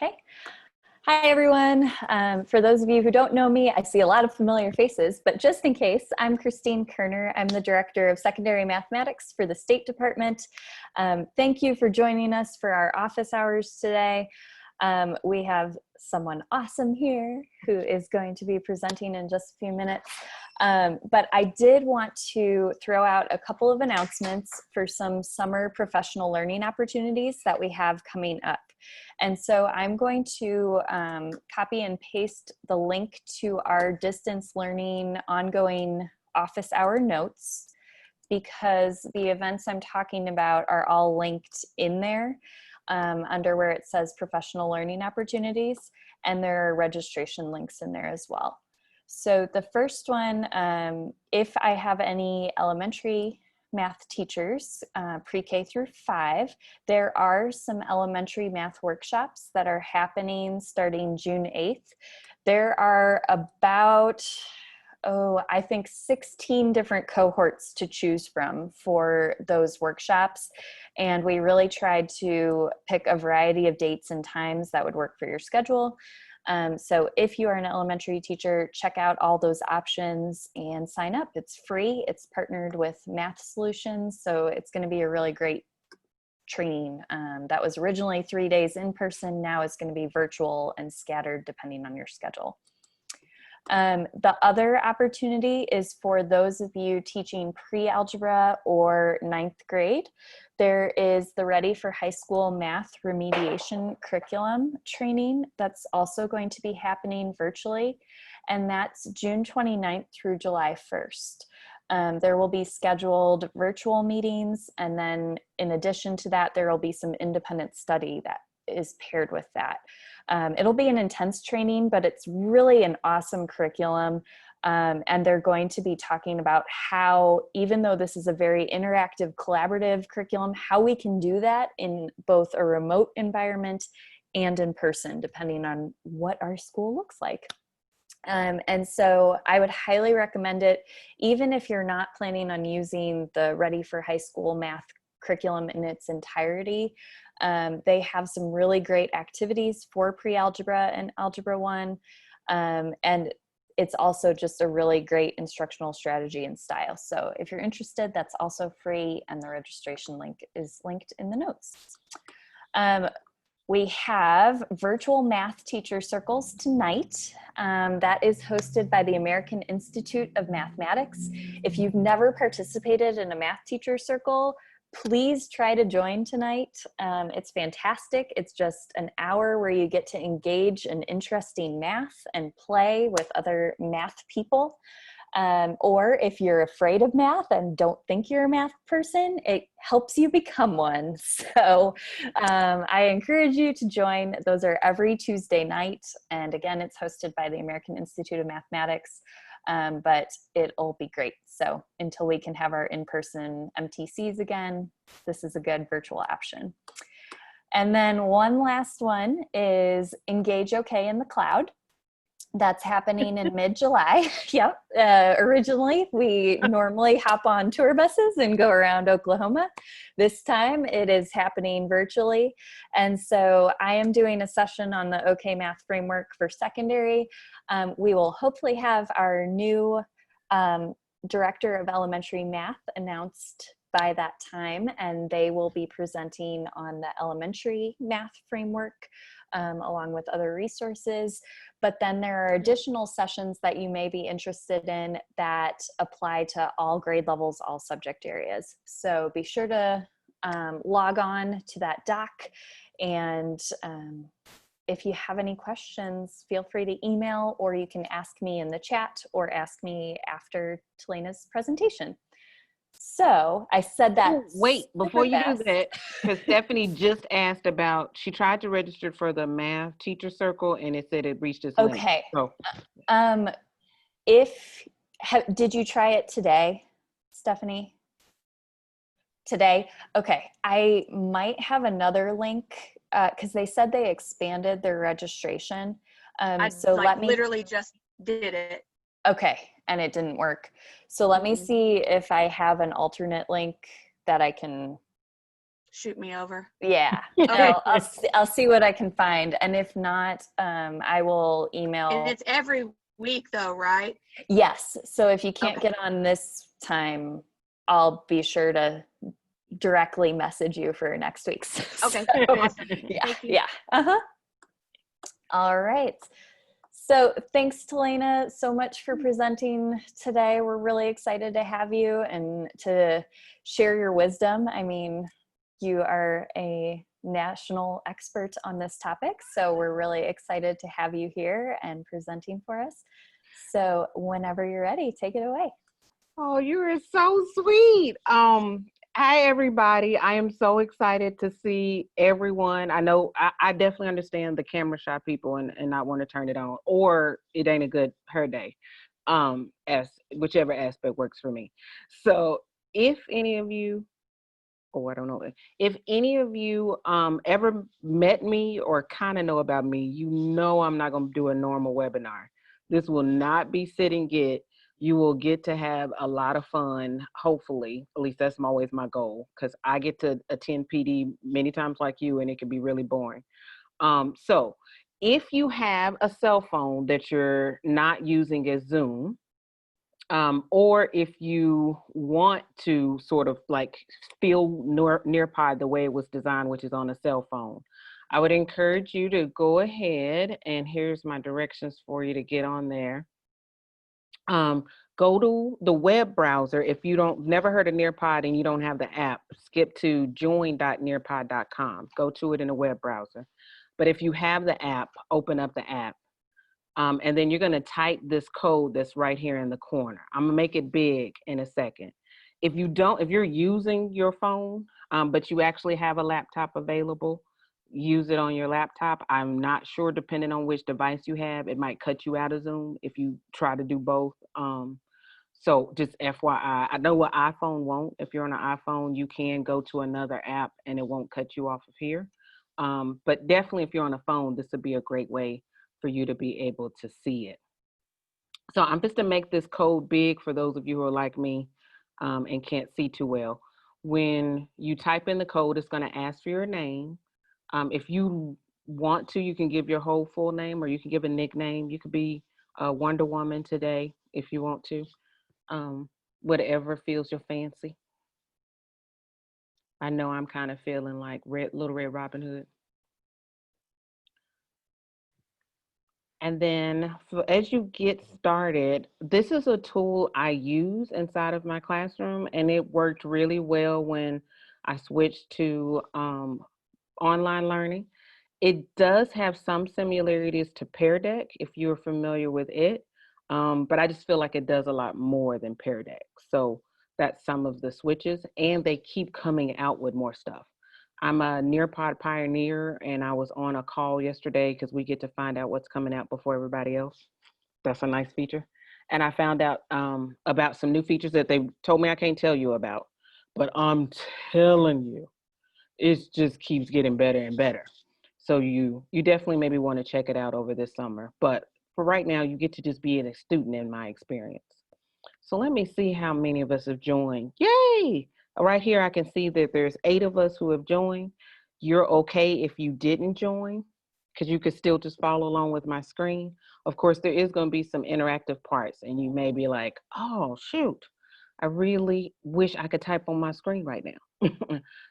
Okay. Hi, everyone. For those of you who don't know me, I see a lot of familiar faces, but just in case, I'm Christine Kerner. I'm the Director of Secondary Mathematics for the State Department. Thank you for joining us for our office hours today. We have someone awesome here who is going to be presenting in just a few minutes. But I did want to throw out a couple of announcements for some summer professional learning opportunities that we have coming up. And so I'm going to copy and paste the link to our distance learning ongoing office hour notes, because the events I'm talking about are all linked in there under where it says professional learning opportunities, and there are registration links in there as well. So the first one, if I have any elementary math teachers, pre-K through 5, there are some elementary math workshops that are happening starting June 8th. There are about, I think 16 different cohorts to choose from for those workshops. And we really tried to pick a variety of dates and times that would work for your schedule. So if you are an elementary teacher, check out all those options and sign up. It's free. It's partnered with Math Solutions. So it's going to be a really great training. That was originally 3 days in person. Now it's going to be virtual and scattered depending on your schedule. The other opportunity is for those of you teaching pre-algebra or 9th grade. There is the Ready for High School Math Remediation curriculum training that's also going to be happening virtually, and that's June 29th through July 1st. There will be scheduled virtual meetings, and then in addition to that, there will be some independent study that is paired with that. It'll be an intense training, but it's really an awesome curriculum. And they're going to be talking about how, even though this is a very interactive, collaborative curriculum, how we can do that in both a remote environment and in person, depending on what our school looks like. And so I would highly recommend it, even if you're not planning on using the Ready for High School Math curriculum in its entirety. They have some really great activities for pre-algebra and Algebra 1. And it's also just a really great instructional strategy and style. So if you're interested, that's also free, and the registration link is linked in the notes. We have virtual math teacher circles tonight. That is hosted by the American Institute of Mathematics. If you've never participated in a math teacher circle, please try to join tonight. It's fantastic. It's just an hour where you get to engage in interesting math and play with other math people. Or if you're afraid of math and don't think you're a math person, it helps you become one. So I encourage you to join. Those are every Tuesday night. And again, it's hosted by the American Institute of Mathematics. But it'll be great. So until we can have our in-person MTCs again, this is a good virtual option. And then one last one is Engage OK in the Cloud. That's happening in mid-July. Yep. Originally, we normally hop on tour buses and go around Oklahoma. This time it is happening virtually. And so I am doing a session on the OK Math framework for secondary. We will hopefully have our new director of elementary math announced by that time, and they will be presenting on the elementary math framework along with other resources. But then there are additional sessions that you may be interested in that apply to all grade levels, all subject areas. So be sure to log on to that doc, and if you have any questions, feel free to email, or you can ask me in the chat or ask me after Talena's presentation. So I said that. Wait, before you do that, because Stephanie just asked about, she tried to register for the math teacher circle and it said it reached its limit. Okay. So. Did you try it today, Stephanie? Today? Okay. I might have another link because they said they expanded their registration. So let me literally just did it. Okay, and it didn't work. So let me see if I have an alternate link that I can shoot me over. Yeah, Okay. I'll see what I can find, and if not, I will email. And it's every week though, right? Yes. So if you can't Okay. get on this time, I'll be sure to directly message you for next week's. Okay. So, Awesome. yeah, Thank you. yeah. Uh-huh. All right. So thanks, Talena, so much for presenting today. We're really excited to have you and to share your wisdom. I mean, you are a national expert on this topic, so we're really excited to have you here and presenting for us. So whenever you're ready, take it away. Oh, you are so sweet. Hi everybody. I am so excited to see everyone. I know I definitely understand the camera shy people and not want to turn it on, or it ain't a good hair day. As whichever aspect works for me. So if any of you, I don't know, if any of you ever met me or kind of know about me, you know I'm not gonna do a normal webinar. This will not be sit and get. You will get to have a lot of fun, hopefully. At least that's always my goal, because I get to attend PD many times like you, and it can be really boring. So if you have a cell phone that you're not using as Zoom, or if you want to sort of like feel Nearpod the way it was designed, which is on a cell phone, I would encourage you to go ahead, and here's my directions for you to get on there. Go to the web browser. If you don't never heard of Nearpod and you don't have the app, skip to join.nearpod.com. Go to it in a web browser. But if you have the app, open up the app. And then you're going to type this code that's right here in the corner. I'm going to make it big in a second. If you're using your phone, but you actually have a laptop available, use it on your laptop. I'm not sure, depending on which device you have, it might cut you out of Zoom if you try to do both. So just FYI, I know what iPhone won't. If you're on an iPhone, you can go to another app and it won't cut you off of here. But definitely if you're on a phone, this would be a great way for you to be able to see it. So I'm just to make this code big for those of you who are like me and can't see too well. When you type in the code, it's going to ask for your name. If you want to, you can give your whole full name, or you can give a nickname. You could be Wonder Woman today if you want to. Whatever feels your fancy. I know I'm kind of feeling like Little Red Robin Hood. And then as you get started, this is a tool I use inside of my classroom, and it worked really well when I switched to online learning. It does have some similarities to Pear Deck if you're familiar with it, but I just feel like it does a lot more than Pear Deck. So that's some of the switches, and they keep coming out with more stuff. I'm a Nearpod pioneer, and I was on a call yesterday because we get to find out what's coming out before everybody else. That's a nice feature. And I found out about some new features that they told me I can't tell you about, but I'm telling you, it just keeps getting better and better. So you definitely maybe want to check it out over this summer. But for right now, you get to just be a student in my experience. So let me see how many of us have joined. Yay! Right here, I can see that there's 8 of us who have joined. You're okay if you didn't join, because you could still just follow along with my screen. Of course, there is going to be some interactive parts, and you may be like, oh, shoot, I really wish I could type on my screen right now.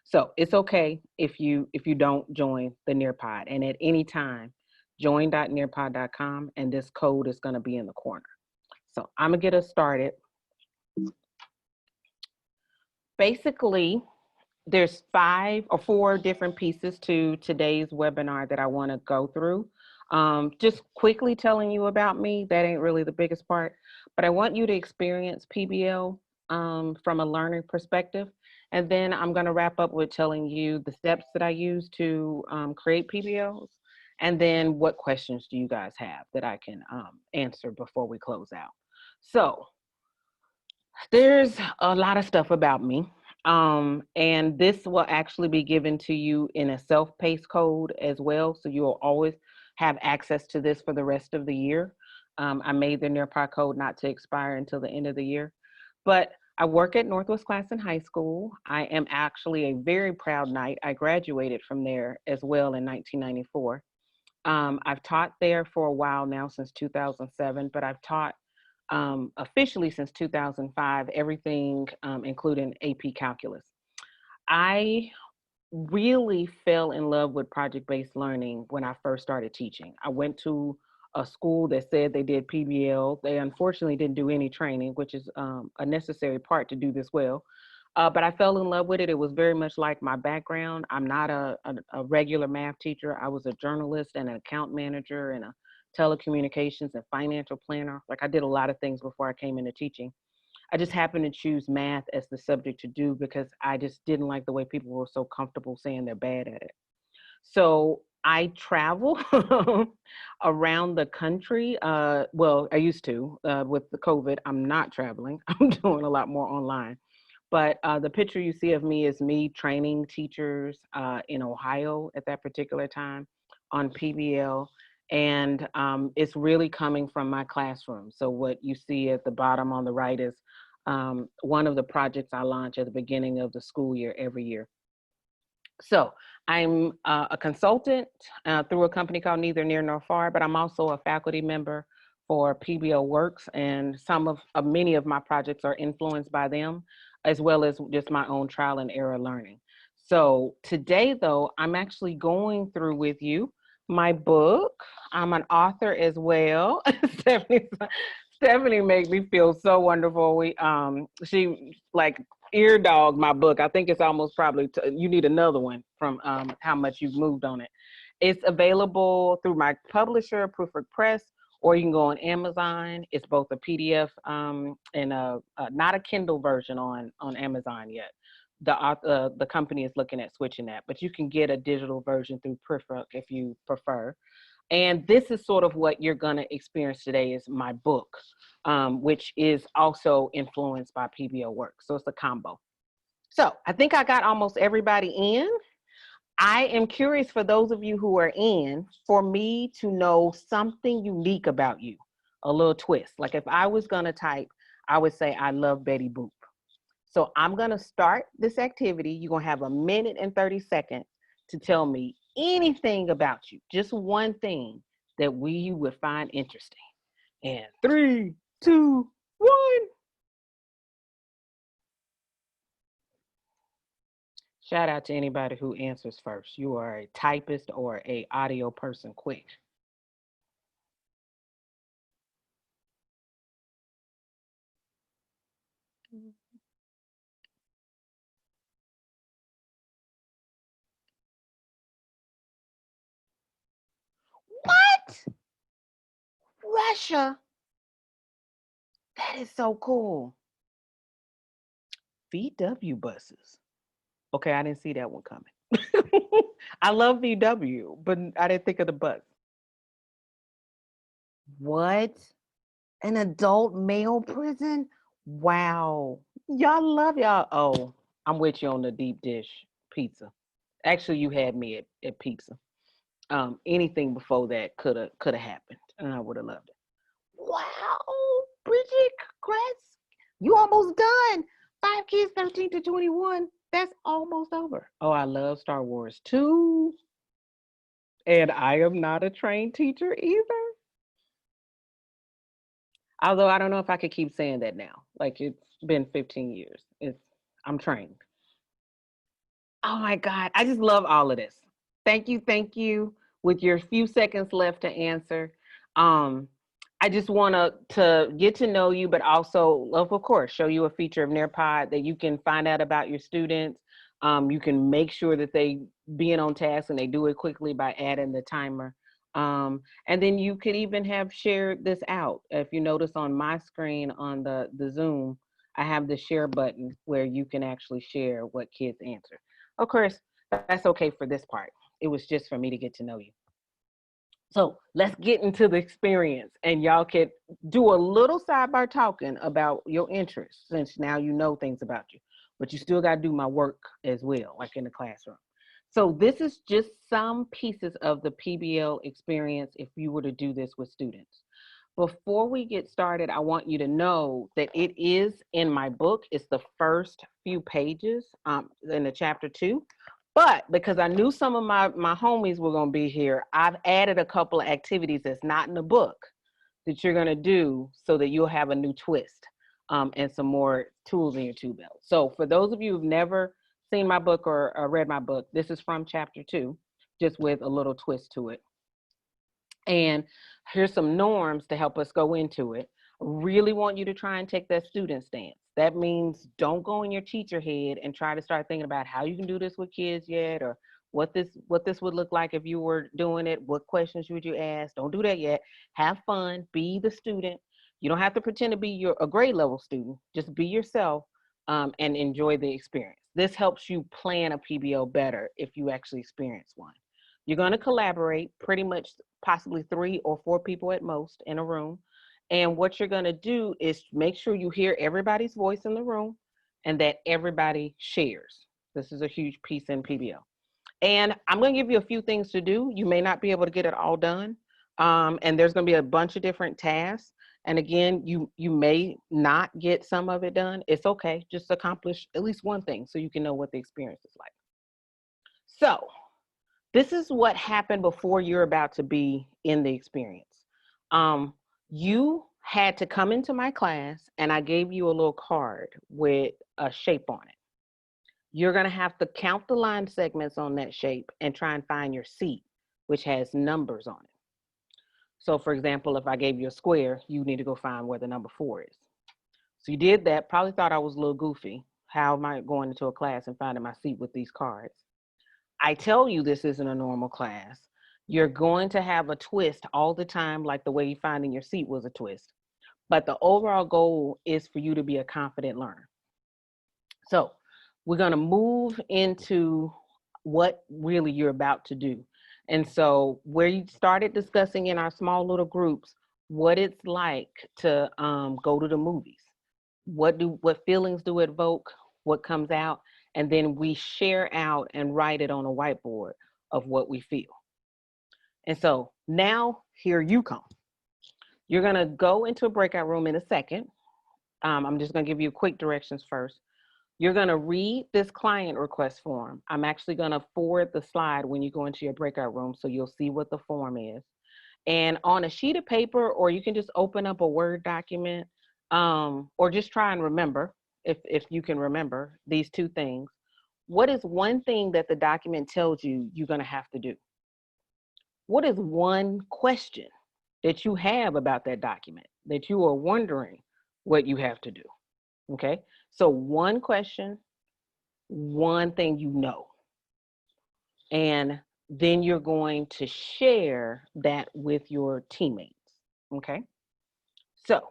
So it's okay if you don't join the Nearpod. And at any time, join.nearpod.com, and this code is going to be in the corner. So I'm going to get us started. Basically, there's 5 or 4 different pieces to today's webinar that I want to go through. Just quickly telling you about me, that ain't really the biggest part, but I want you to experience PBL from a learning perspective. And then I'm going to wrap up with telling you the steps that I use to create PBLs. And then what questions do you guys have that I can answer before we close out. So there's a lot of stuff about me. And this will actually be given to you in a self-paced code as well. So you'll always have access to this for the rest of the year. I made the Nearpod code not to expire until the end of the year. But I work at Northwest Classen High School. I am actually a very proud Knight. I graduated from there as well in 1994. I've taught there for a while now, since 2007, but I've taught officially since 2005, everything including AP Calculus. I really fell in love with project-based learning when I first started teaching. I went to a school that said they did PBL. They unfortunately didn't do any training, which is a necessary part to do this well. But I fell in love with it. It was very much like my background. I'm not a regular math teacher. I was a journalist and an account manager and a telecommunications and financial planner. Like, I did a lot of things before I came into teaching. I just happened to choose math as the subject to do because I just didn't like the way people were so comfortable saying they're bad at it. So I travel around the country. Well, I used to. With the COVID, I'm not traveling. I'm doing a lot more online. But the picture you see of me is me training teachers in Ohio at that particular time on PBL. And it's really coming from my classroom. So what you see at the bottom on the right is one of the projects I launch at the beginning of the school year every year. So I'm a consultant through a company called Neither Near Nor Far, but I'm also a faculty member for PBL Works, and many of my projects are influenced by them, as well as just my own trial and error learning. So today, though, I'm actually going through with you my book. I'm an author as well. Stephanie makes me feel so wonderful. She like ear dog my book. I think it's almost probably you need another one from how much you've moved on it. It's available through my publisher, Proofread Press, or you can go on Amazon. It's both a PDF and not a Kindle version on Amazon yet. The company is looking at switching that, but you can get a digital version through Proofread if you prefer. And this is sort of what you're going to experience today is my book, which is also influenced by PBL work. So it's a combo. So I think I got almost everybody in. I am curious for those of you who are in, for me to know something unique about you, a little twist. Like if I was going to type, I would say, I love Betty Boop. So I'm going to start this activity. You're going to have 1 minute and 30 seconds to tell me anything about you, just one thing that we would find interesting. And 3, 2, 1. Shout out to anybody who answers first. You are a typist or a audio person, quick. What? Russia? That is so cool. VW buses. Okay, I didn't see that one coming. I love VW, but I didn't think of the bus. What? An adult male prison? Wow. Y'all love y'all. Oh, I'm with you on the deep dish pizza. Actually, you had me at pizza. Anything before that could have happened, and I would have loved it. Wow, Bridget, congrats. You almost done. 5 kids, 13 to 21. That's almost over. Oh, I love Star Wars too. And I am not a trained teacher either. Although I don't know if I could keep saying that now. Like it's been 15 years. I'm trained. Oh my God, I just love all of this. Thank you. With your few seconds left to answer, I just want to get to know you, but also, of course, show you a feature of Nearpod that you can find out about your students. You can make sure that they being on task and they do it quickly by adding the timer. And then you could even have shared this out. If you notice on my screen on the Zoom, I have the share button where you can actually share what kids answer. Of course, that's okay for this part. It was just for me to get to know you. So let's get into the experience, and y'all can do a little sidebar talking about your interests, since now you know things about you, but you still got to do my work as well, like in the classroom. So this is just some pieces of the PBL experience if you were to do this with students. Before we get started, I want you to know that it is in my book. It's the first few pages in the chapter 2. But because I knew some of my homies were going to be here, I've added a couple of activities that's not in the book that you're going to do so that you'll have a new twist and some more tools in your tool belt. So for those of you who've never seen my book or read my book, this is from chapter 2, just with a little twist to it. And here's some norms to help us go into it. Really want you to try and take that student stance. That means don't go in your teacher head and try to start thinking about how you can do this with kids yet, or what this would look like if you were doing it. What questions would you ask? Don't do that yet. Have fun. Be the student. You don't have to pretend to be a grade level student. Just be yourself and enjoy the experience. This helps you plan a PBL better if you actually experience one. You're going to collaborate, pretty much possibly 3 or 4 people at most in a room. And what you're going to do is make sure you hear everybody's voice in the room and that everybody shares. This is a huge piece in PBL. And I'm going to give you a few things to do. You may not be able to get it all done. And there's going to be a bunch of different tasks. And again, you may not get some of it done. It's okay. Just accomplish at least one thing so you can know what the experience is like. So this is what happened before you're about to be in the experience. You had to come into my class and I gave you a little card with a shape on it. You're going to have to count the line segments on that shape and try and find your seat, which has numbers on it. So for example, if I gave you a square, you need to go find where the number 4 is. So you did that, probably thought I was a little goofy. How am I going into a class and finding my seat with these cards? I tell you this isn't a normal class. You're going to have a twist all the time, like the way you finding your seat was a twist. But the overall goal is for you to be a confident learner. So we're going to move into what really you're about to do. And so where you started discussing in our small little groups, what it's like to go to the movies. What feelings do it evoke? What comes out? And then we share out and write it on a whiteboard of what we feel. And so now here you come. You're going to go into a breakout room in a second. I'm just going to give you quick directions first. You're going to read this client request form. I'm actually going to forward the slide when you go into your breakout room so you'll see what the form is. And on a sheet of paper, or you can just open up a Word document, or just try and remember, if you can remember these 2 things. What is one thing that the document tells you you're going to have to do? What is one question that you have about that document that you are wondering what you have to do? Okay, so one question, one thing you know, and then you're going to share that with your teammates. Okay, so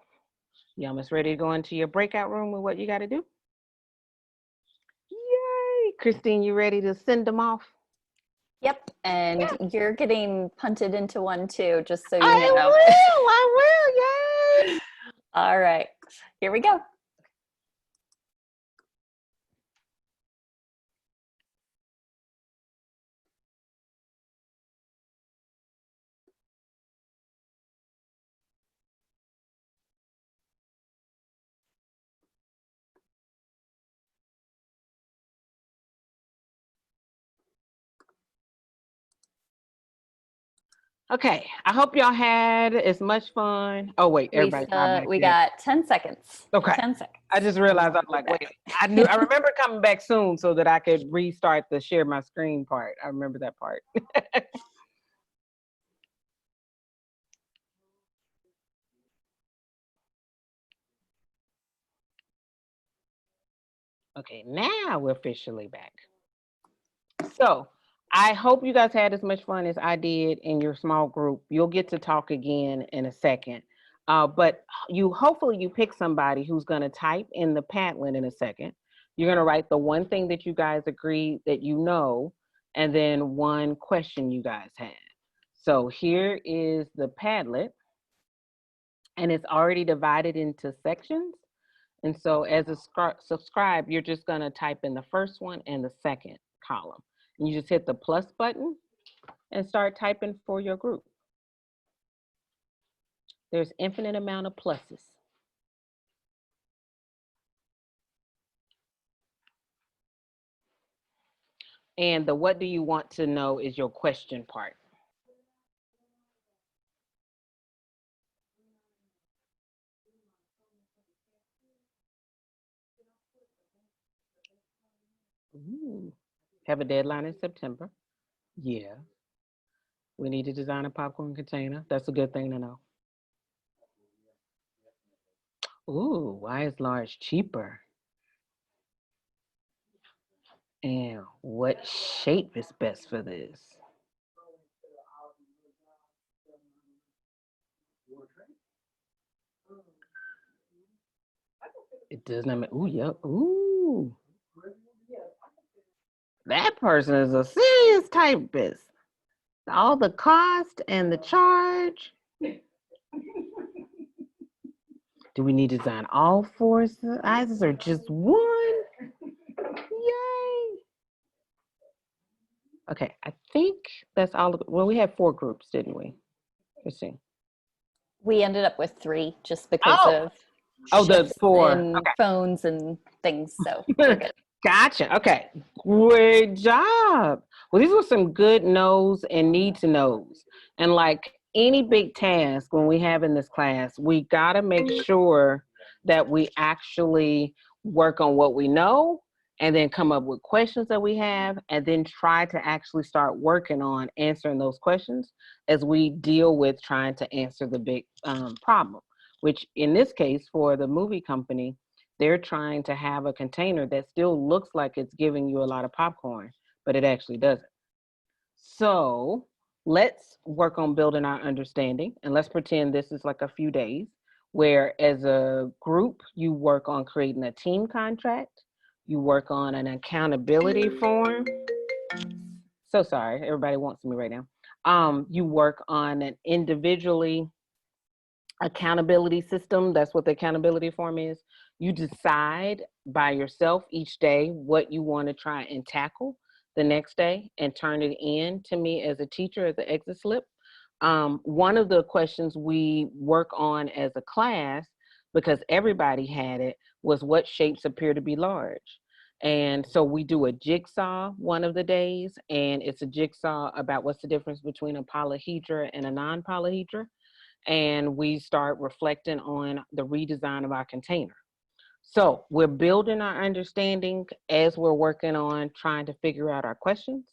you almost ready to go into your breakout room with what you got to do? Yay! Christine, you ready to send them off? Yep, and you're getting punted into one too, just so you I know. will, yay! All right, here we go. Okay, I hope y'all had as much fun. Oh wait, everybody's not back We yet. got 10 seconds. Okay. 10 seconds. I just realized I was like, wait, I remember coming back soon so that I could restart the share my screen part. I remember that part. Okay, now we're officially back. So I hope you guys had as much fun as I did in your small group. You'll get to talk again in a second. But hopefully you pick somebody who's going to type in the Padlet in a second. You're going to write the one thing that you guys agree that you know, and then one question you guys had. So here is the Padlet, and it's already divided into sections. And so as a subscribe, you're just going to type in the first one and the second column. And you just hit the plus button and start typing for your group. There's infinite amount of pluses. And the what do you want to know is your question part. Ooh. Have a deadline in September. Yeah. We need to design a popcorn container. That's a good thing to know. Ooh, why is large cheaper? And what shape is best for this? It does not make, ooh, yeah, ooh. That person is a serious typist. All the cost and the charge. Do we need to design all four sizes or just one? Yay. Okay, I think that's all of it. Well, we had 4 groups, didn't we? Let's see. We ended up with 3 just because of the shifts 4. in Okay. phones and things. So we're good. Gotcha. Okay. Great job. Well, these were some good knows and need to knows. And like any big task when we have in this class, we got to make sure that we actually work on what we know and then come up with questions that we have and then try to actually start working on answering those questions as we deal with trying to answer the big problem, which in this case for the movie company, they're trying to have a container that still looks like it's giving you a lot of popcorn, but it actually doesn't. So let's work on building our understanding, and let's pretend this is like a few days where as a group, you work on creating a team contract, you work on an accountability form. So sorry, everybody wants me right now. You work on an individually accountability system. That's what the accountability form is. You decide by yourself each day what you want to try and tackle the next day and turn it in to me as a teacher as an exit slip. One of the questions we work on as a class, because everybody had it, was what shapes appear to be large. And so we do a jigsaw one of the days, and it's a jigsaw about what's the difference between a polyhedra and a non-polyhedra. And we start reflecting on the redesign of our container. So we're building our understanding as we're working on trying to figure out our questions.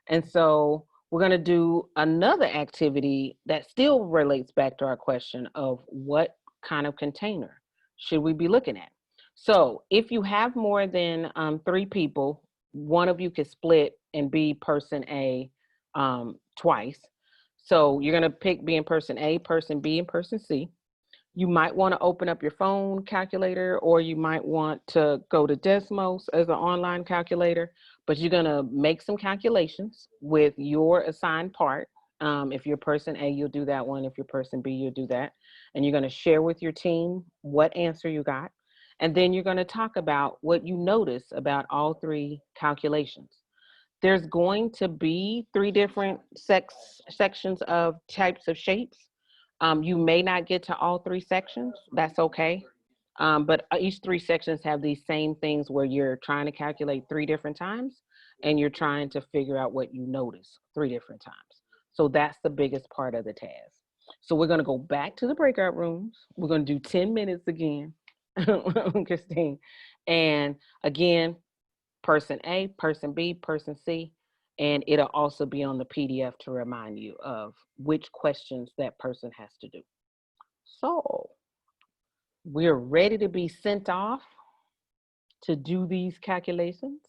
And so we're going to do another activity that still relates back to our question of what kind of container should we be looking at. So if you have more than 3 people, one of you could split and be person A twice. So you're going to pick being person A, person B, and person C. You might want to open up your phone calculator, or you might want to go to Desmos as an online calculator, but you're going to make some calculations with your assigned part. If you're person A, you'll do that one. If you're person B, you'll do that. And you're going to share with your team what answer you got. And then you're going to talk about what you notice about all 3 calculations. There's going to be 3 different sections of types of shapes. You may not get to all 3 sections. That's okay. But each 3 sections have these same things where you're trying to calculate 3 different times and you're trying to figure out what you notice 3 different times. So that's the biggest part of the task. So we're going to go back to the breakout rooms. We're going to do 10 minutes again, Christine. And again, person A, person B, person C, and it'll also be on the PDF to remind you of which questions that person has to do. So we're ready to be sent off to do these calculations.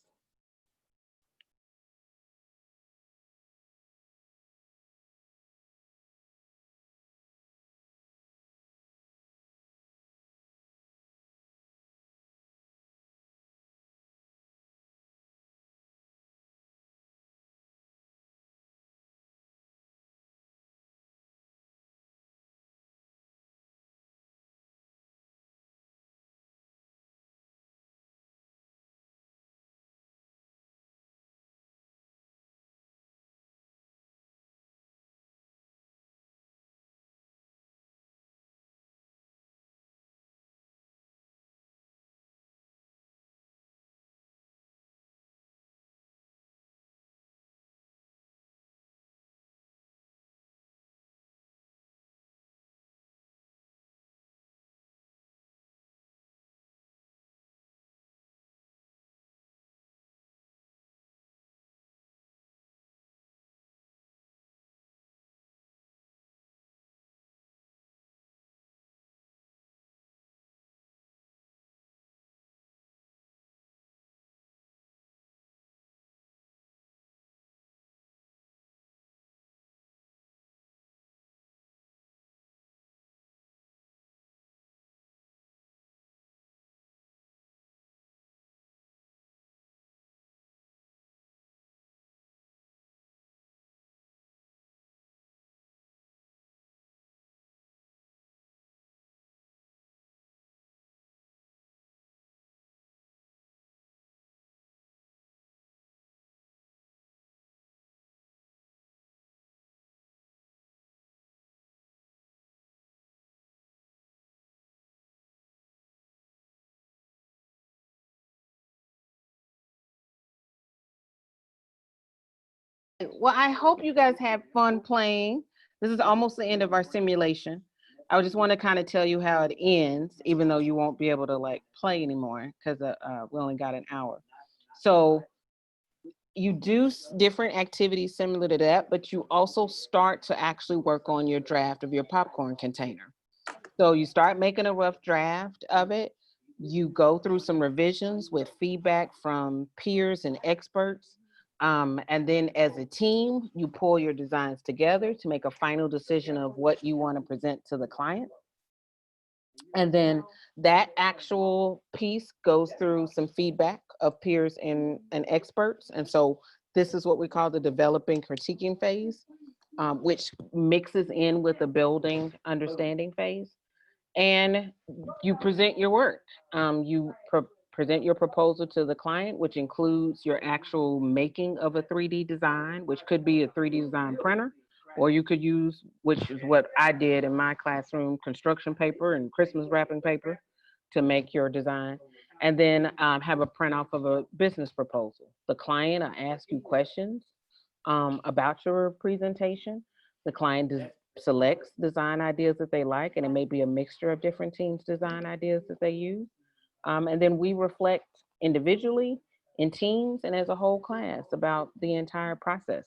Well, I hope you guys had fun playing. This is almost the end of our simulation. I just want to kind of tell you how it ends, even though you won't be able to like play anymore because we only got an hour. So you do different activities similar to that, but you also start to actually work on your draft of your popcorn container. So you start making a rough draft of it. You go through some revisions with feedback from peers and experts. And then as a team, you pull your designs together to make a final decision of what you want to present to the client. And then that actual piece goes through some feedback of peers and experts. And so this is what we call the developing critiquing phase, which mixes in with the building understanding phase. And you present your work. You present your proposal to the client, which includes your actual making of a 3D design, which could be a 3D design printer, or you could use, which is what I did in my classroom, construction paper and Christmas wrapping paper to make your design. And then have a print off of a business proposal. The client will ask you questions about your presentation. The client selects design ideas that they like, and it may be a mixture of different teams' design ideas that they use. And then we reflect individually, in teams, and as a whole class about the entire process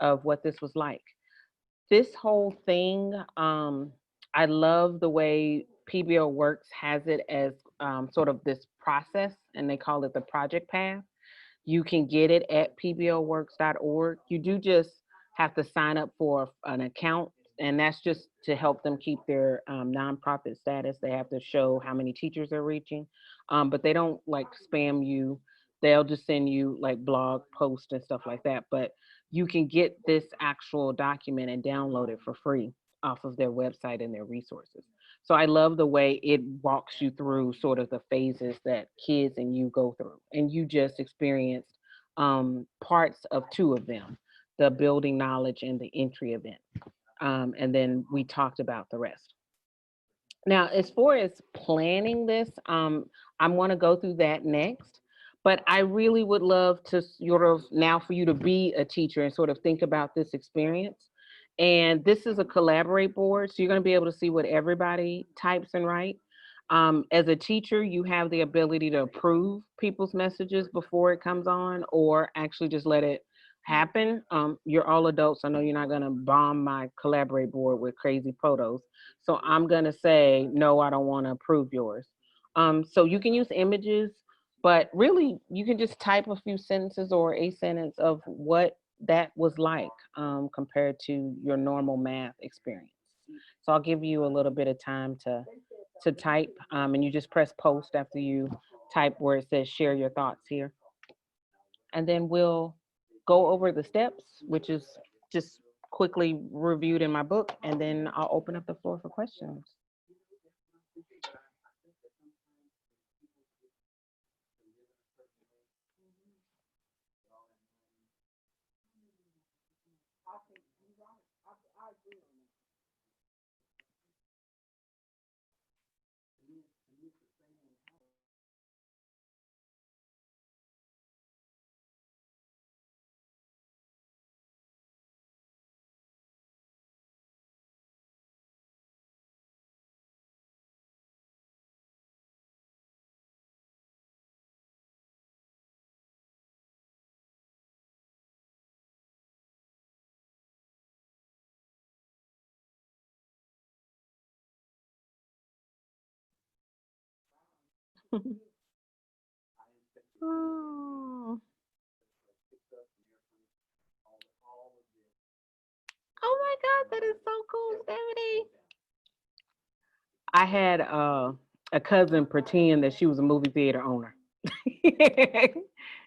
of what this was like. This whole thing, I love the way PBO Works has it as sort of this process, and they call it the project path. You can get it at pboworks.org. You do just have to sign up for an account, and that's just to help them keep their nonprofit status. They have to show how many teachers they're reaching, but they don't like spam you. They'll just send you like blog posts and stuff like that. But you can get this actual document and download it for free off of their website and their resources. So I love the way it walks you through sort of the phases that kids and you go through. And you just experienced parts of two of them, the building knowledge and the entry event. And then we talked about the rest. Now, as far as planning this, I'm going to go through that next. But I really would love to sort of now for you to be a teacher and sort of think about this experience. And this is a collaborate board, so you're going to be able to see what everybody types and write. As a teacher, you have the ability to approve people's messages before it comes on, or actually just let it happen. You're all adults. I know you're not going to bomb my collaborate board with crazy photos. So I'm going to say, no, I don't want to approve yours. So you can use images, but really you can just type a few sentences or a sentence of what that was like compared to your normal math experience. So I'll give you a little bit of time to type, and you just press post after you type where it says share your thoughts here. And then we'll go over the steps, which is just quickly reviewed in my book, and then I'll open up the floor for questions. Oh. Oh my God, that is so cool, Stephanie. I had a cousin pretend that she was a movie theater owner.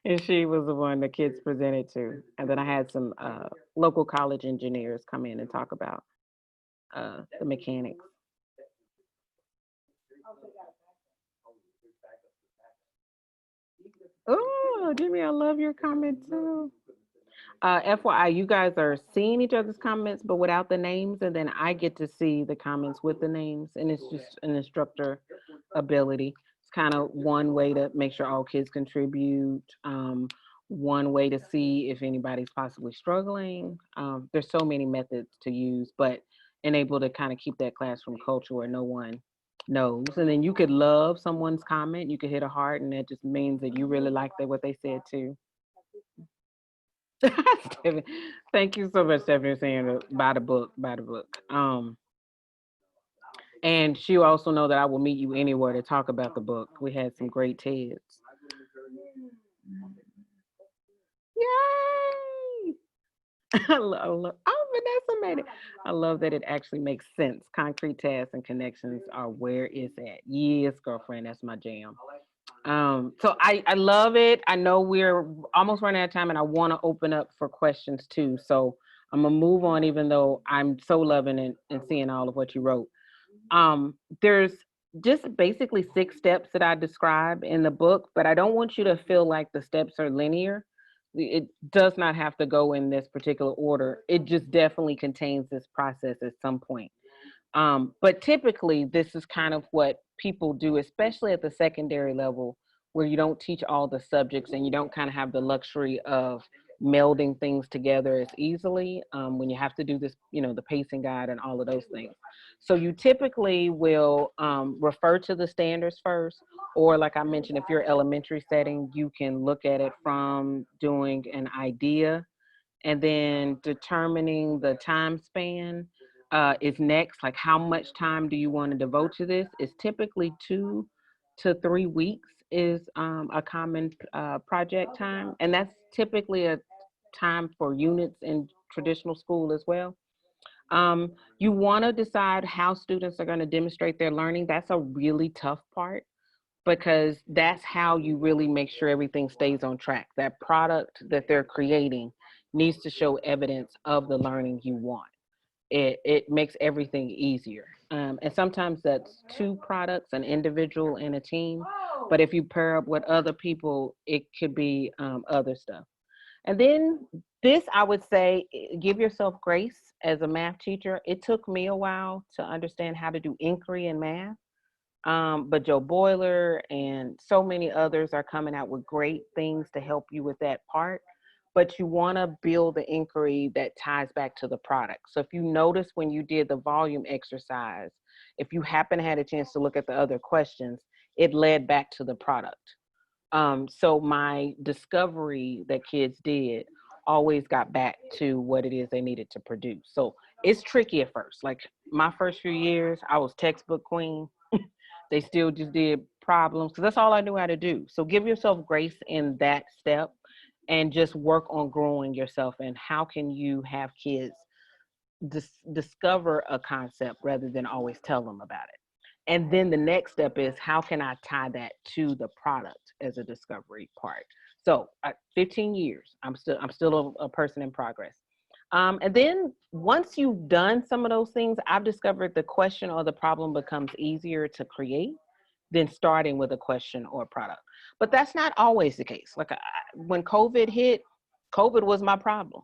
And she was the one the kids presented to. And then I had some local college engineers come in and talk about the mechanics. Oh, Jimmy, I love your comment too. FYI, you guys are seeing each other's comments, but without the names, and then I get to see the comments with the names, and it's just an instructor ability. It's kind of one way to make sure all kids contribute. one way to see if anybody's possibly struggling. There's so many methods to use, but enable to kind of keep that classroom culture where no one knows. And then you could love someone's comment, you could hit a heart, and that just means that you really like what they said too. Stephanie, thank you so much, Stephanie, for saying buy the book, buy the book. And she also know that I will meet you anywhere to talk about the book. We had some great TEDs. Yay! Oh, Vanessa made it. I love that it actually makes sense. Concrete tasks and connections are where it's at. Yes, girlfriend, that's my jam. So I love it. I know we're almost running out of time, and I want to open up for questions too. So I'm gonna move on, even though I'm so loving and seeing all of what you wrote. There's just basically 6 steps that I describe in the book, but I don't want you to feel like the steps are linear. It does not have to go in this particular order. It just definitely contains this process at some point. But typically, this is kind of what people do, especially at the secondary level, where you don't teach all the subjects and you don't kind of have the luxury of melding things together as easily when you have to do this, the pacing guide and all of those things. So you typically will refer to the standards first, or like I mentioned, if you're elementary setting, you can look at it from doing an idea and then determining the time span is next. Like, how much time do you want to devote to this? It's typically 2 to 3 weeks is a common project time, and that's typically a time for units in traditional school as well. You want to decide how students are going to demonstrate their learning. That's a really tough part because that's how you really make sure everything stays on track. That product that they're creating needs to show evidence of the learning you want. It makes everything easier. And sometimes that's 2 products, an individual and a team. But if you pair up with other people, it could be other stuff. And then this, I would say, give yourself grace as a math teacher. It took me a while to understand how to do inquiry in math. But Joe Boiler and so many others are coming out with great things to help you with that part. But you want to build the inquiry that ties back to the product. So if you notice when you did the volume exercise, if you happen to had a chance to look at the other questions, it led back to the product. So my discovery that kids did always got back to what it is they needed to produce. So it's tricky at first. Like my first few years, I was textbook queen. They still just did problems because that's all I knew how to do. So give yourself grace in that step and just work on growing yourself. And how can you have kids discover a concept rather than always tell them about it? And then the next step is, how can I tie that to the product as a discovery part? So 15 years, I'm still a person in progress. And then once you've done some of those things, I've discovered the question or the problem becomes easier to create than starting with a question or a product. But that's not always the case. Like when COVID hit, COVID was my problem.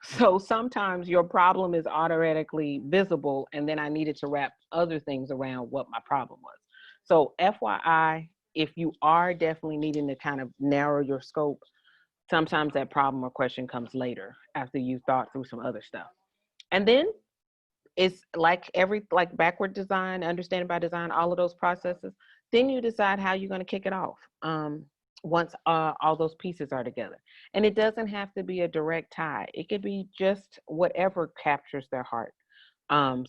So sometimes your problem is automatically visible, and then I needed to wrap other things around what my problem was. So FYI, if you are definitely needing to kind of narrow your scope, sometimes that problem or question comes later after you've thought through some other stuff. And then it's like backward design, understanding by design, all of those processes. Then you decide how you're going to kick it off once all those pieces are together. And it doesn't have to be a direct tie. It could be just whatever captures their heart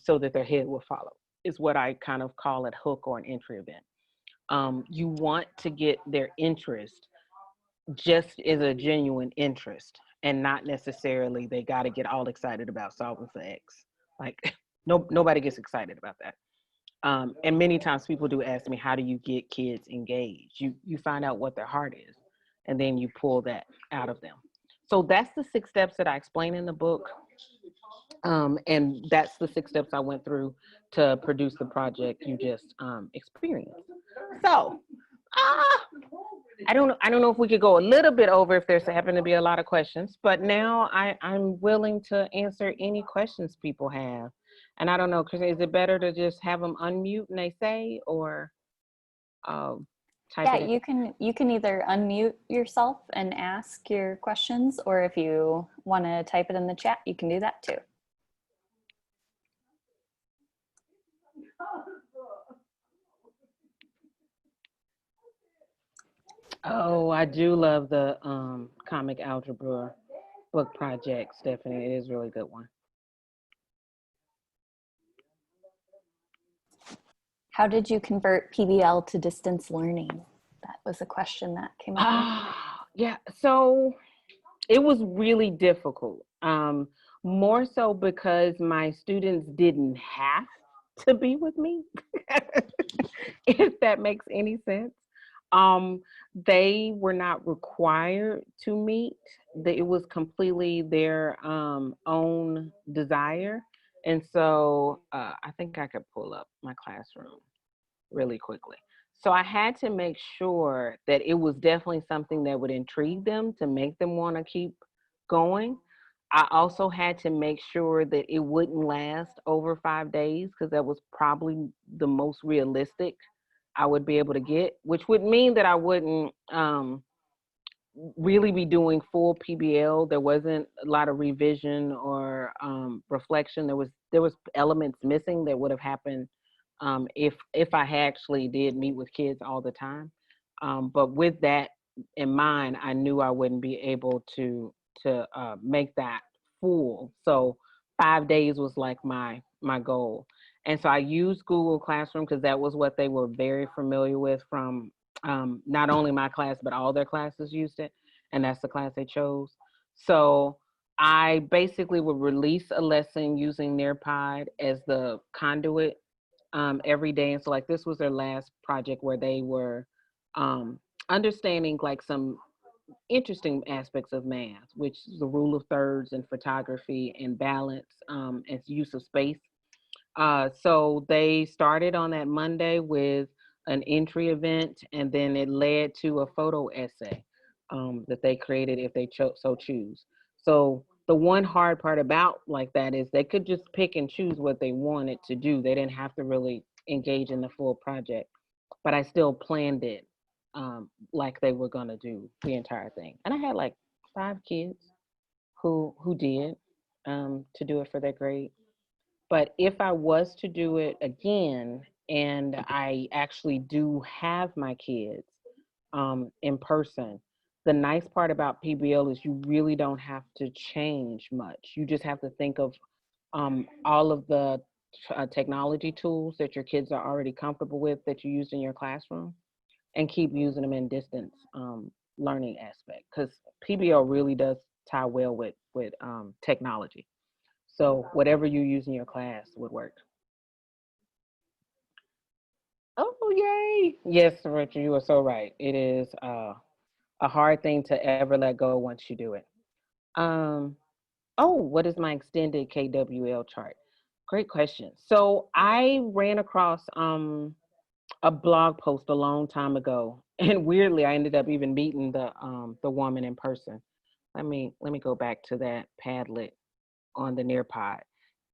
so that their head will follow, is what I kind of call it, hook or an entry event. You want to get their interest just as a genuine interest, and not necessarily they got to get all excited about solving for X. Like nobody gets excited about that. And many times people do ask me, how do you get kids engaged? You find out what their heart is, and then you pull that out of them. So that's the 6 steps that I explain in the book. And that's the 6 steps I went through to produce the project you just experienced. So I don't know if we could go a little bit over if there's happen to be a lot of questions, but now I'm willing to answer any questions people have. And I don't know, Chris, is it better to just have them unmute and they say, or type Yeah, it in? you can either unmute yourself and ask your questions, or if you want to type it in the chat, you can do that too. Oh, I do love the comic algebra book project, Stephanie. It is a really good one. How did you convert PBL to distance learning? That was a question that came up. Yeah, so it was really difficult. More so because my students didn't have to be with me, if that makes any sense. They were not required to meet. It was completely their own desire. And so I think I could pull up my classroom really quickly. So I had to make sure that it was definitely something that would intrigue them to make them want to keep going. I also had to make sure that it wouldn't last over 5 days, because that was probably the most realistic I would be able to get, which would mean that I wouldn't really be doing full PBL. There wasn't a lot of revision or reflection. There was elements missing that would have happened if I actually did meet with kids all the time. But with that in mind, I knew I wouldn't be able to make that full. So 5 days was like my goal. And so I used Google Classroom because that was what they were very familiar with from not only my class, but all their classes used it. And that's the class they chose. So I basically would release a lesson using Nearpod as the conduit every day. And so like this was their last project where they were understanding like some interesting aspects of math, which is the rule of thirds and photography and balance and use of space. So they started on that Monday with an entry event, and then it led to a photo essay that they created if they so choose. So the one hard part about like that is they could just pick and choose what they wanted to do. They didn't have to really engage in the full project, but I still planned it like they were gonna do the entire thing. And I had like 5 kids who did to do it for their grade. But if I was to do it again, and I actually do have my kids in person, the nice part about PBL is you really don't have to change much. You just have to think of all of the technology tools that your kids are already comfortable with that you use in your classroom, and keep using them in distance learning aspect, because PBL really does tie well with technology. So whatever you use in your class would work. Oh, yay. Yes, Richard, you are so right. It is a hard thing to ever let go once you do it. Um, oh, what is my extended KWL chart? Great question. So I ran across a blog post a long time ago, and weirdly, I ended up even meeting the woman in person. Let me go back to that Padlet on the Nearpod.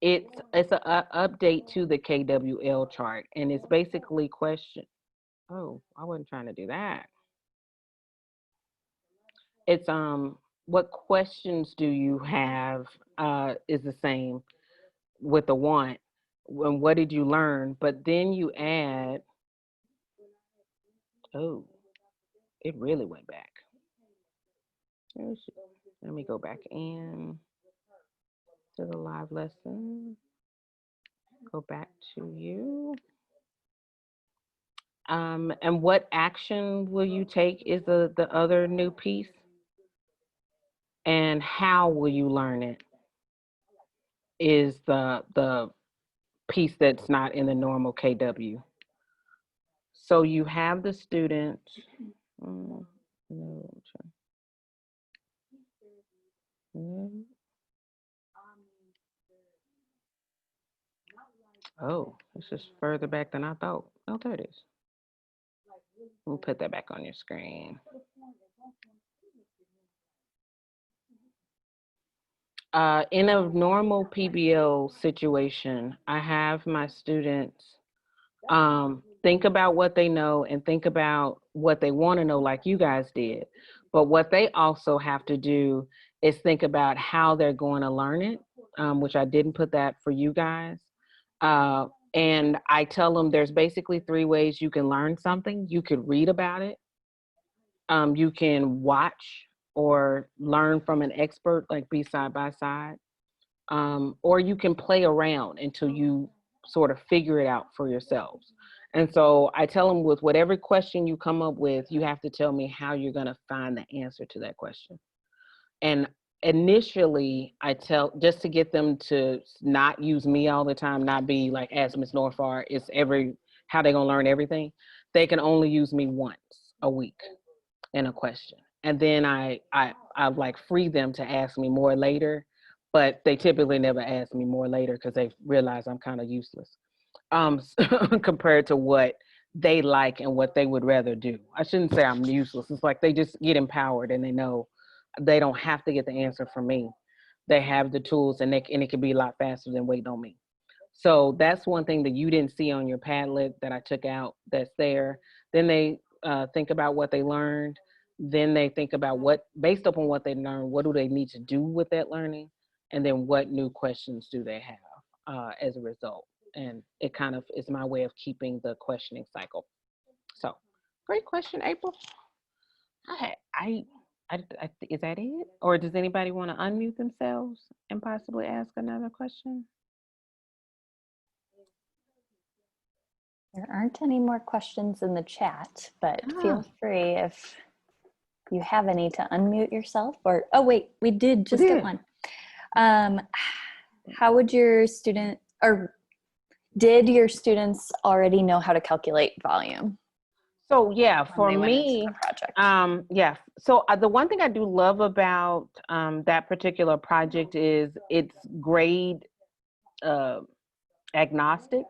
It's a update to the KWL chart, and it's basically question. Oh, I wasn't trying to do that. It's what questions do you have is the same with the want, and what did you learn? But then you add, oh, it really went back. Let me go back in to the live lesson. Go back to you. And what action will you take is the other new piece. And how will you learn it is the piece that's not in the normal KW. So you have the student. No, oh, it's just further back than I thought. Oh, there it is. We'll put that back on your screen. In a normal PBL situation, I have my students, think about what they know and think about what they want to know, like you guys did. But what they also have to do is think about how they're going to learn it, which I didn't put that for you guys. And I tell them there's basically 3 ways you can learn something. You could read about it. You can watch or learn from an expert, like be side by side. Or you can play around until you sort of figure it out for yourselves. And so I tell them with whatever question you come up with, you have to tell me how you're going to find the answer to that question. And initially, I tell just to get them to not use me all the time, not be like, ask Ms. Norfar, it's how they gonna learn everything. They can only use me once a week in a question. And then I like free them to ask me more later, but they typically never ask me more later because they realize I'm kind of useless compared to what they like and what they would rather do. I shouldn't say I'm useless. It's like they just get empowered and they know they don't have to get the answer from me. They have the tools and it can be a lot faster than waiting on me. So that's one thing that you didn't see on your Padlet that I took out that's there. Then they think about what they learned. Then they think about based upon what they learned, what do they need to do with that learning? And then what new questions do they have as a result? And it kind of is my way of keeping the questioning cycle. So great question, April. Is that it? Or does anybody want to unmute themselves and possibly ask another question? There aren't any more questions in the chat, but feel free if you have any to unmute yourself or, oh wait, we did just get one. How would your student, or did your students already know how to calculate volume? So yeah, for me, yeah. So the one thing I do love about that particular project is it's grade agnostic,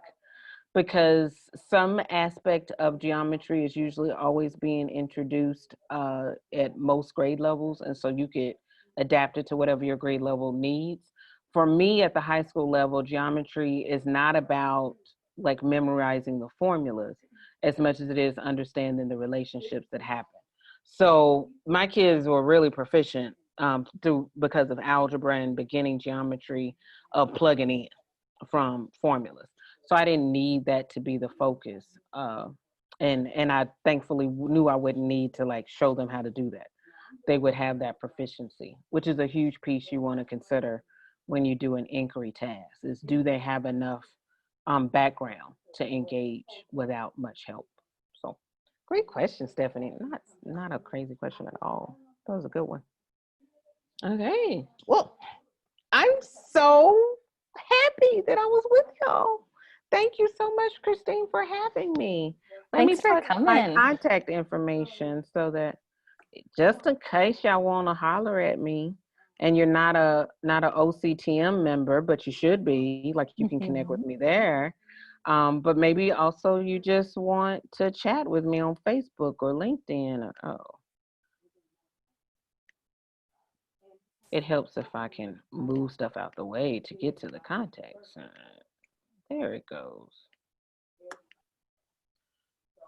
because some aspect of geometry is usually always being introduced at most grade levels, and so you could adapt it to whatever your grade level needs. For me, at the high school level, geometry is not about like memorizing the formulas as much as it is understanding the relationships that happen. So my kids were really proficient because of algebra and beginning geometry of plugging in from formulas. So I didn't need that to be the focus. And I thankfully knew I wouldn't need to like show them how to do that. They would have that proficiency, which is a huge piece you want to consider when you do an inquiry task, is do they have enough background to engage without much help? So great question, Stephanie. Not a crazy question at all. That was a good one. Okay, well, I'm so happy that I was with y'all. Thank you so much, Christine, for having me. Thanks for coming. My contact information so that just in case y'all want to holler at me, and you're not a OCTM member, but you should be, like you can connect with me there. But maybe also you just want to chat with me on Facebook or LinkedIn. It helps if I can move stuff out the way to get to the contacts. There it goes.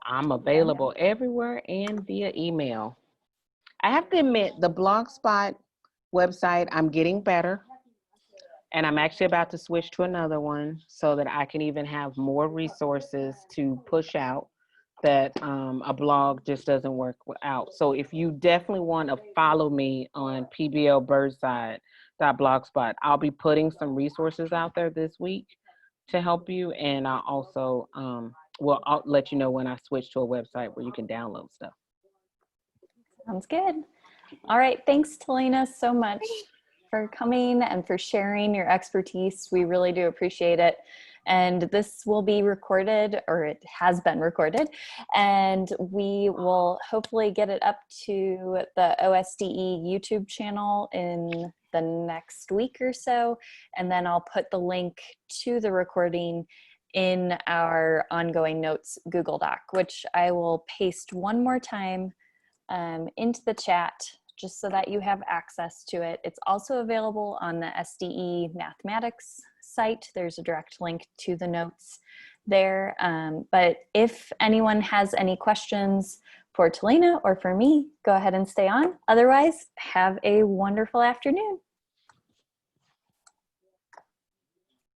I'm available everywhere and via email. I have to admit, the Blogspot website, I'm getting better. And I'm actually about to switch to another one so that I can even have more resources to push out that a blog just doesn't work out. So if you definitely want to follow me on pblbirdside.blogspot, I'll be putting some resources out there this week to help you. And I'll also, I'll let you know when I switch to a website where you can download stuff. Sounds good. All right. Thanks, Talina, so much for coming and for sharing your expertise. We really do appreciate it. And this will be recorded, or it has been recorded, and we will hopefully get it up to the OSDE YouTube channel in the next week or so. And then I'll put the link to the recording in our ongoing notes Google Doc, which I will paste one more time into the chat just so that you have access to it. It's also available on the SDE Mathematics site. There's a direct link to the notes there. But if anyone has any questions for Talina or for me, go ahead and stay on. Otherwise, have a wonderful afternoon.